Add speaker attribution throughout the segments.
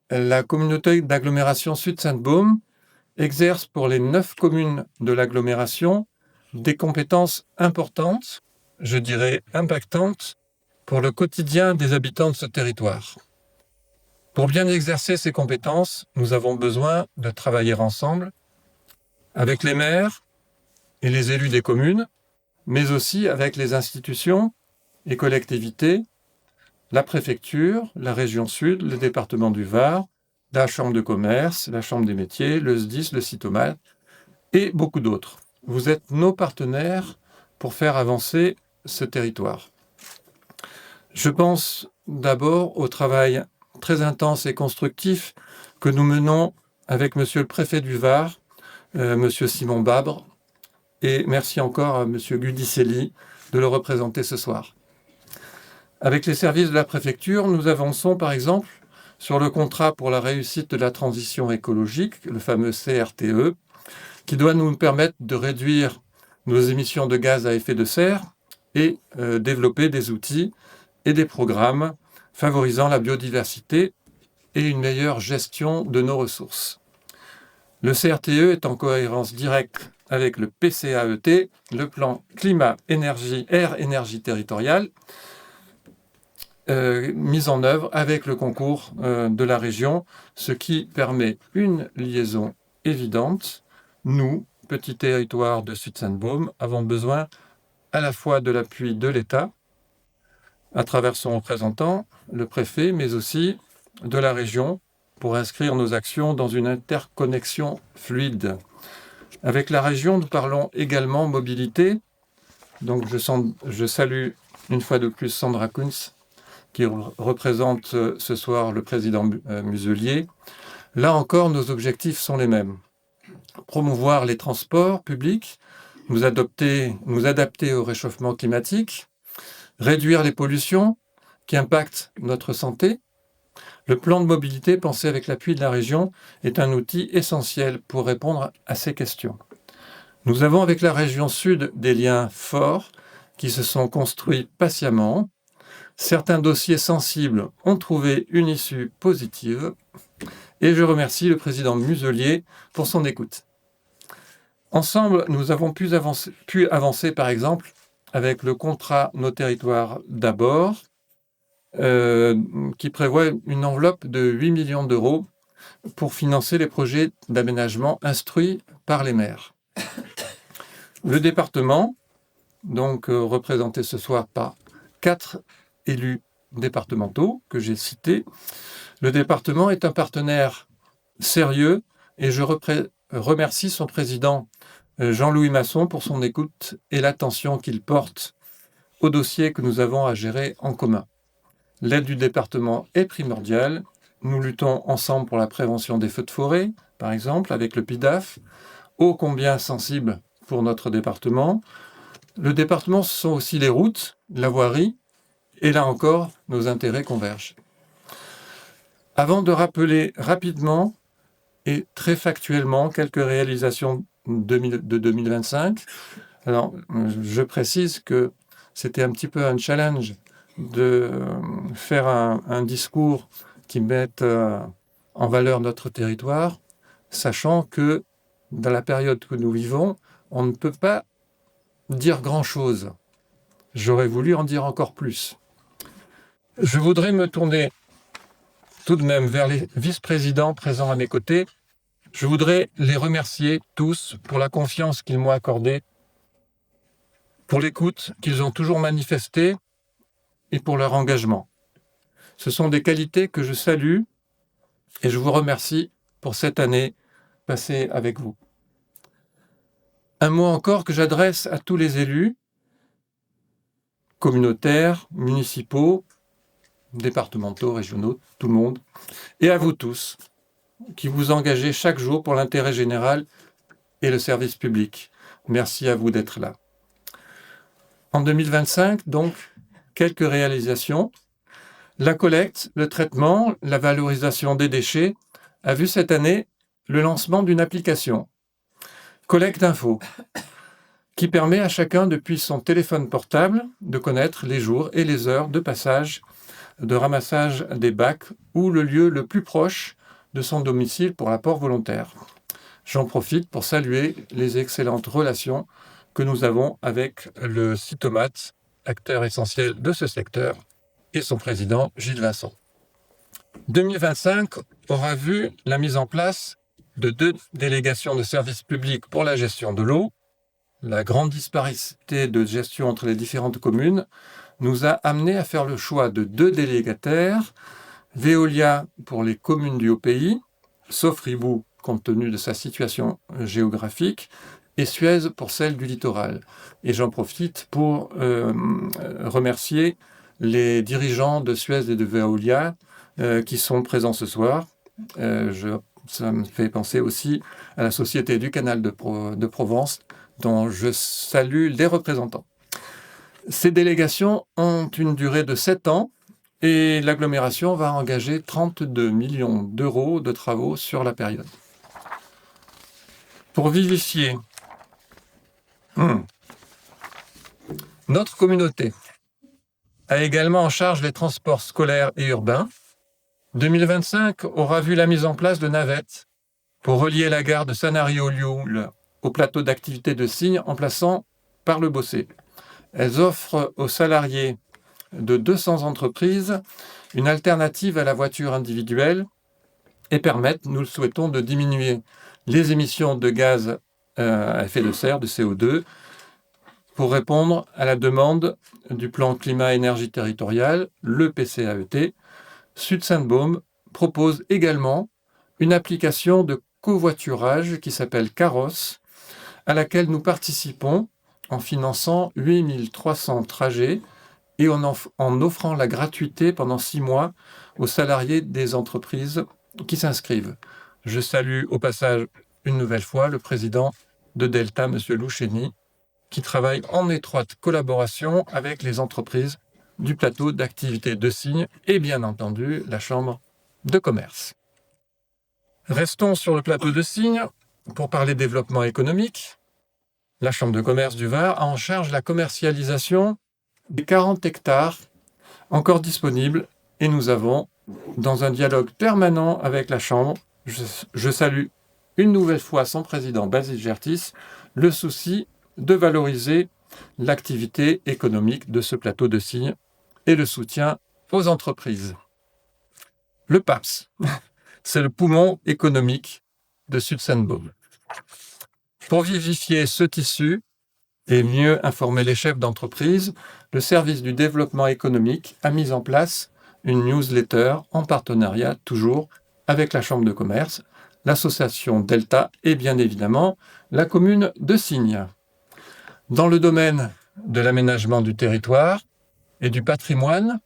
Speaker 1: la communauté d'agglomération Sud-Sainte-Baume exerce pour les 9 communes de l'agglomération des compétences importantes, je dirais impactantes, pour le quotidien des habitants de ce territoire. Pour bien exercer ces compétences, nous avons besoin de travailler ensemble avec les maires et les élus des communes, mais aussi avec les institutions et collectivités, la préfecture, la région Sud, le département du Var, la Chambre de commerce, la Chambre des métiers, le SDIS, le CITOMAL et beaucoup d'autres. Vous êtes nos partenaires pour faire avancer ce territoire. Je pense d'abord au travail très intense et constructif que nous menons avec Monsieur le préfet du Var, Monsieur Simon Babre, et merci encore à Monsieur Gudicelli de le représenter ce soir. Avec les services de la préfecture, nous avançons par exemple sur le contrat pour la réussite de la transition écologique, le fameux CRTE, qui doit nous permettre de réduire nos émissions de gaz à effet de serre et développer des outils et des programmes favorisant la biodiversité et une meilleure gestion de nos ressources. Le CRTE est en cohérence directe avec le PCAET, le plan climat, énergie, air, énergie territoriale, mise en œuvre avec le concours de la région, ce qui permet une liaison évidente. Nous, petit territoire de Sud-Sainte-Baume, avons besoin à la fois de l'appui de l'État, à travers son représentant, le préfet, mais aussi de la région, pour inscrire nos actions dans une interconnexion fluide. Avec la région, nous parlons également mobilité. Donc je salue une fois de plus Sandra Kunz, qui représente ce soir le président Muselier. Là encore, nos objectifs sont les mêmes. Promouvoir les transports publics, nous adapter au réchauffement climatique, réduire les pollutions qui impactent notre santé. Le plan de mobilité pensé avec l'appui de la région est un outil essentiel pour répondre à ces questions. Nous avons avec la région Sud des liens forts qui se sont construits patiemment. Certains dossiers sensibles ont trouvé une issue positive et je remercie le président Muselier pour son écoute. Ensemble, nous avons pu avancer par exemple avec le contrat Nos territoires d'abord, qui prévoit une enveloppe de 8 millions d'euros pour financer les projets d'aménagement instruits par les maires. Le département, donc représenté ce soir par 4 élus départementaux que j'ai cités, le département est un partenaire sérieux et je remercie son président Jean-Louis Masson pour son écoute et l'attention qu'il porte aux dossiers que nous avons à gérer en commun. L'aide du département est primordiale. Nous luttons ensemble pour la prévention des feux de forêt, par exemple, avec le PIDAF, ô combien sensible pour notre département. Le département, ce sont aussi les routes, la voirie, et là encore, nos intérêts convergent. Avant de rappeler rapidement et très factuellement quelques réalisations de 2025, alors je précise que c'était un petit peu un challenge de faire un discours qui mette en valeur notre territoire, sachant que dans la période que nous vivons, on ne peut pas dire grand-chose. J'aurais voulu en dire encore plus. Je voudrais me tourner tout de même vers les vice-présidents présents à mes côtés. Je voudrais les remercier tous pour la confiance qu'ils m'ont accordée, pour l'écoute qu'ils ont toujours manifestée et pour leur engagement. Ce sont des qualités que je salue et je vous remercie pour cette année passée avec vous. Un mot encore que j'adresse à tous les élus, communautaires, municipaux, départementaux, régionaux, tout le monde, et à vous tous, qui vous engagez chaque jour pour l'intérêt général et le service public. Merci à vous d'être là. En 2025, donc, quelques réalisations. La collecte, le traitement, la valorisation des déchets a vu cette année le lancement d'une application, Collecte Info, qui permet à chacun depuis son téléphone portable de connaître les jours et les heures de passage, de ramassage des bacs ou le lieu le plus proche de son domicile pour l'apport volontaire. J'en profite pour saluer les excellentes relations que nous avons avec le Cytomate, acteur essentiel de ce secteur, et son président Gilles Vincent. 2025 aura vu la mise en place de 2 délégations de services publics pour la gestion de l'eau. La grande disparité de gestion entre les différentes communes nous a amené à faire le choix de 2 délégataires, Veolia pour les communes du Haut-Pays, sauf Ribou compte tenu de sa situation géographique, et Suez pour celle du littoral. Et j'en profite pour remercier les dirigeants de Suez et de Veolia qui sont présents ce soir. Ça me fait penser aussi à la Société du Canal de Provence, dont je salue les représentants. Ces délégations ont une durée de 7 ans et l'agglomération va engager 32 millions d'euros de travaux sur la période. Pour vivifier notre communauté a également en charge les transports scolaires et urbains. 2025 aura vu la mise en place de navettes pour relier la gare de Sanary-au-Lioul au plateau d'activité de Signes en passant par le Bossé. Elles offrent aux salariés de 200 entreprises une alternative à la voiture individuelle et permettent, nous le souhaitons, de diminuer les émissions de gaz à effet de serre, de CO2, pour répondre à la demande du plan climat-énergie territorial, le PCAET. Sud-Sainte-Baume propose également une application de covoiturage qui s'appelle Caros, à laquelle nous participons en finançant 8300 trajets et en offrant la gratuité pendant 6 mois aux salariés des entreprises qui s'inscrivent. Je salue au passage une nouvelle fois le président de Delta, M. Loucheni, qui travaille en étroite collaboration avec les entreprises du plateau d'activité de Signes et bien entendu la Chambre de commerce. Restons sur le plateau de Signes pour parler développement économique. La Chambre de commerce du Var a en charge la commercialisation des 40 hectares encore disponibles et nous avons, dans un dialogue permanent avec la Chambre, je salue une nouvelle fois son président Basile Gertis, le souci de valoriser l'activité économique de ce plateau de Signes et le soutien aux entreprises. Le PAPS, c'est le poumon économique de Sud-Sainte-Baume. Pour vivifier ce tissu et mieux informer les chefs d'entreprise, le service du développement économique a mis en place une newsletter en partenariat toujours avec la Chambre de commerce, l'association Delta et bien évidemment la commune de Signes. Dans le domaine de l'aménagement du territoire et du patrimoine,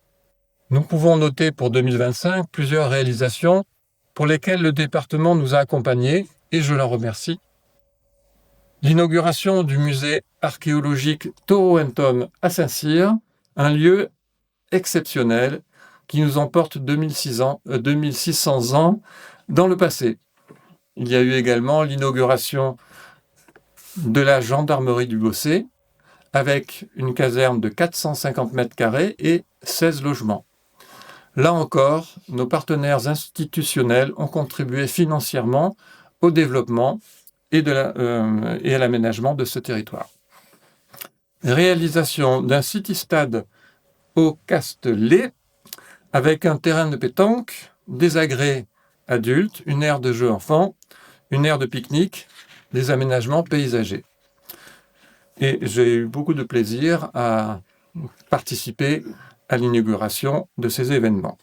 Speaker 1: nous pouvons noter pour 2025 plusieurs réalisations pour lesquelles le département nous a accompagnés et je l'en remercie. L'inauguration du musée archéologique Toro-Tom à Saint-Cyr, un lieu exceptionnel qui nous emporte 2600 ans dans le passé. Il y a eu également l'inauguration de la gendarmerie du Bossé avec une caserne de 450 mètres carrés et 16 logements. Là encore, nos partenaires institutionnels ont contribué financièrement au développement et à l'aménagement de ce territoire. Réalisation d'un city-stade au Castellet avec un terrain de pétanque, des agrès adultes, une aire de jeux enfants, une aire de pique-nique, des aménagements paysagers. Et j'ai eu beaucoup de plaisir à participer à l'inauguration de ces événements.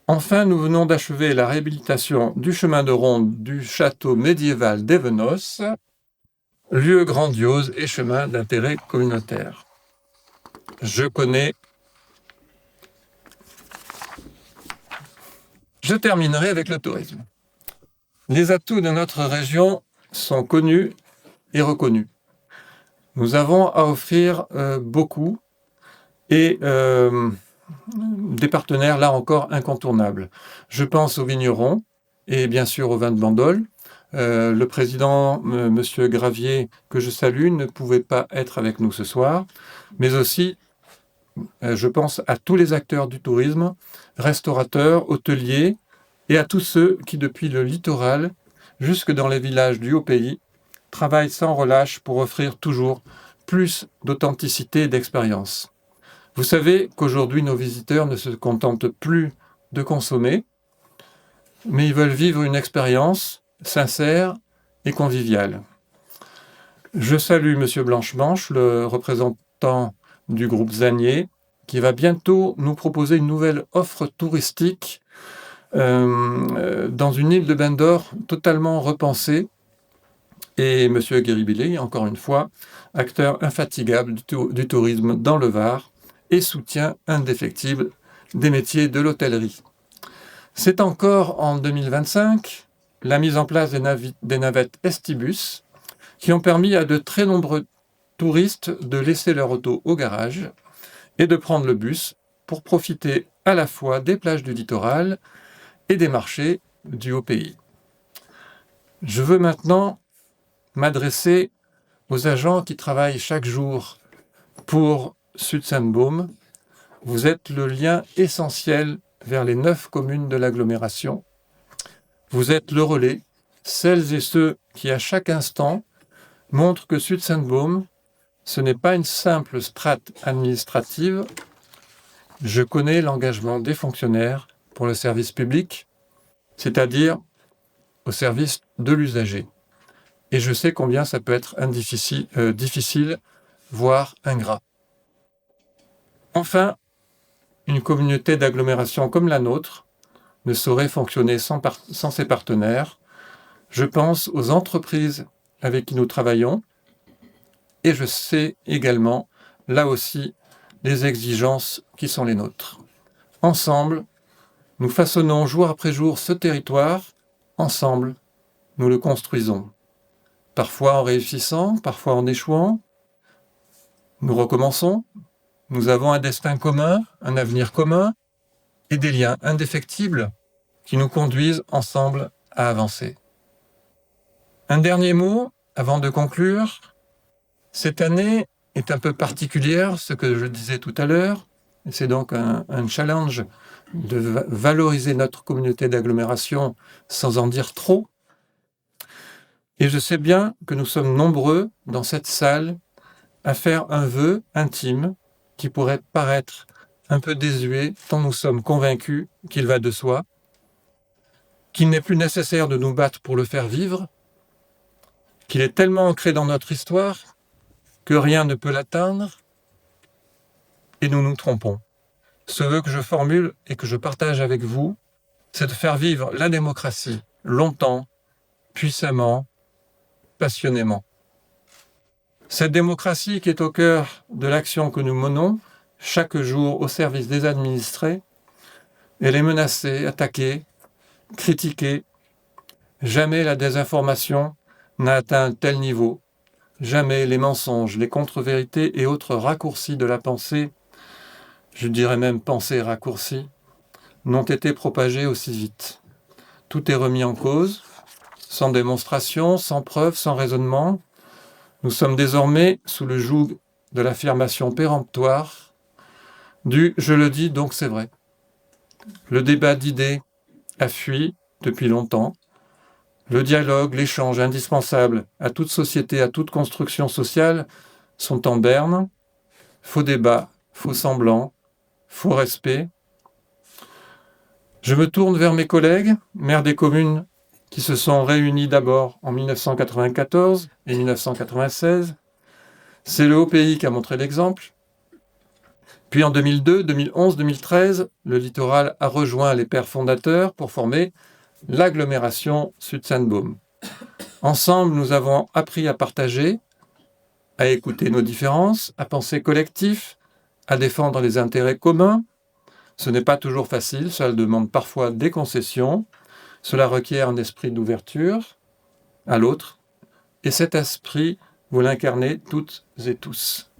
Speaker 1: Enfin, nous venons d'achever la réhabilitation du chemin de ronde du château médiéval d'Evenos, lieu grandiose et chemin d'intérêt communautaire. Je terminerai avec le tourisme. Les atouts de notre région sont connus et reconnus. Nous avons à offrir beaucoup et des partenaires, là encore, incontournables. Je pense aux vignerons et bien sûr au vin de Bandol. Le président, Monsieur Gravier, que je salue, ne pouvait pas être avec nous ce soir, mais aussi, je pense à tous les acteurs du tourisme, restaurateurs, hôteliers, et à tous ceux qui, depuis le littoral jusque dans les villages du Haut-Pays, travaillent sans relâche pour offrir toujours plus d'authenticité et d'expérience. Vous savez qu'aujourd'hui, nos visiteurs ne se contentent plus de consommer, mais ils veulent vivre une expérience sincère et conviviale. Je salue M. Blanche-Manche, le représentant du groupe Zanier, qui va bientôt nous proposer une nouvelle offre touristique dans une île de Bain d'Or totalement repensée. Et M. Guéribillet, encore une fois, acteur infatigable du tourisme dans le Var et soutien indéfectible des métiers de l'hôtellerie. C'est encore en 2025 la mise en place des navettes Estibus qui ont permis à de très nombreux touristes de laisser leur auto au garage et de prendre le bus pour profiter à la fois des plages du littoral et des marchés du Haut-Pays. Je veux maintenant m'adresser aux agents qui travaillent chaque jour pour Sud-Sainte-Baume. Vous êtes le lien essentiel vers les 9 communes de l'agglomération. Vous êtes le relais, celles et ceux qui, à chaque instant, montrent que Sud-Sainte-Baume, ce n'est pas une simple strate administrative. Je connais l'engagement des fonctionnaires pour le service public, c'est-à-dire au service de l'usager. Et je sais combien ça peut être difficile, voire ingrat. Enfin, une communauté d'agglomération comme la nôtre ne saurait fonctionner sans ses partenaires. Je pense aux entreprises avec qui nous travaillons et je sais également, là aussi, les exigences qui sont les nôtres. Ensemble, nous façonnons jour après jour ce territoire. Ensemble, nous le construisons. Parfois en réussissant, parfois en échouant. Nous recommençons. Nous avons un destin commun, un avenir commun et des liens indéfectibles qui nous conduisent ensemble à avancer. Un dernier mot avant de conclure. Cette année est un peu particulière, ce que je disais tout à l'heure. C'est donc un challenge de valoriser notre communauté d'agglomération sans en dire trop. Et je sais bien que nous sommes nombreux dans cette salle à faire un vœu intime qui pourrait paraître un peu désuet tant nous sommes convaincus qu'il va de soi, qu'il n'est plus nécessaire de nous battre pour le faire vivre, qu'il est tellement ancré dans notre histoire que rien ne peut l'atteindre, et nous nous trompons. Ce vœu que je formule et que je partage avec vous, c'est de faire vivre la démocratie longtemps, puissamment, passionnément. Cette démocratie qui est au cœur de l'action que nous menons chaque jour au service des administrés, elle est menacée, attaquée, critiquée. Jamais la désinformation n'a atteint un tel niveau. Jamais les mensonges, les contre-vérités et autres raccourcis de la pensée, je dirais même pensée raccourcie, n'ont été propagés aussi vite. Tout est remis en cause, sans démonstration, sans preuve, sans raisonnement. Nous sommes désormais sous le joug de l'affirmation péremptoire du « je le dis donc c'est vrai ». Le débat d'idées a fui depuis longtemps. Le dialogue, l'échange indispensable à toute société, à toute construction sociale sont en berne. Faux débat, faux semblant, faux respect. Je me tourne vers mes collègues, maires des communes qui se sont réunis d'abord en 1994 et 1996. C'est le Haut-Pays qui a montré l'exemple. Puis en 2002, 2011, 2013, le littoral a rejoint les pères fondateurs pour former l'agglomération Sud-Sainte-Baume. Ensemble, nous avons appris à partager, à écouter nos différences, à penser collectif, à défendre les intérêts communs. Ce n'est pas toujours facile, cela demande parfois des concessions, cela requiert un esprit d'ouverture à l'autre, et cet esprit, vous l'incarnez toutes et tous.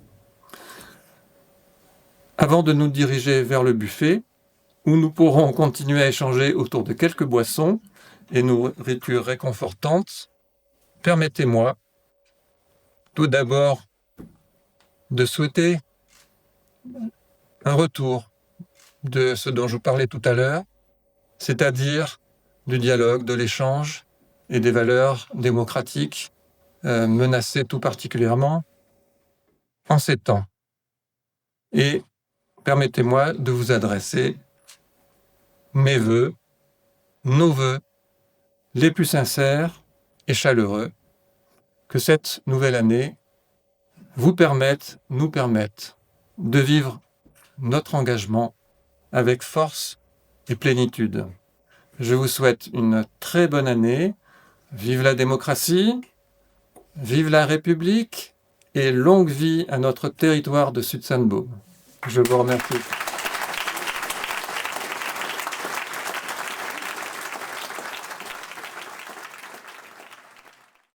Speaker 1: Avant de nous diriger vers le buffet, où nous pourrons continuer à échanger autour de quelques boissons et nourritures réconfortantes, permettez-moi tout d'abord de souhaiter un retour de ce dont je vous parlais tout à l'heure, c'est-à-dire du dialogue, de l'échange et des valeurs démocratiques menacées tout particulièrement en ces temps. Et permettez-moi de vous adresser mes vœux, nos vœux les plus sincères et chaleureux, que cette nouvelle année vous permette, nous permette de vivre notre engagement avec force et plénitude. Je vous souhaite une très bonne année. Vive la démocratie, vive la République et longue vie à notre territoire de Sud-Sainte-Baume. Je vous remercie.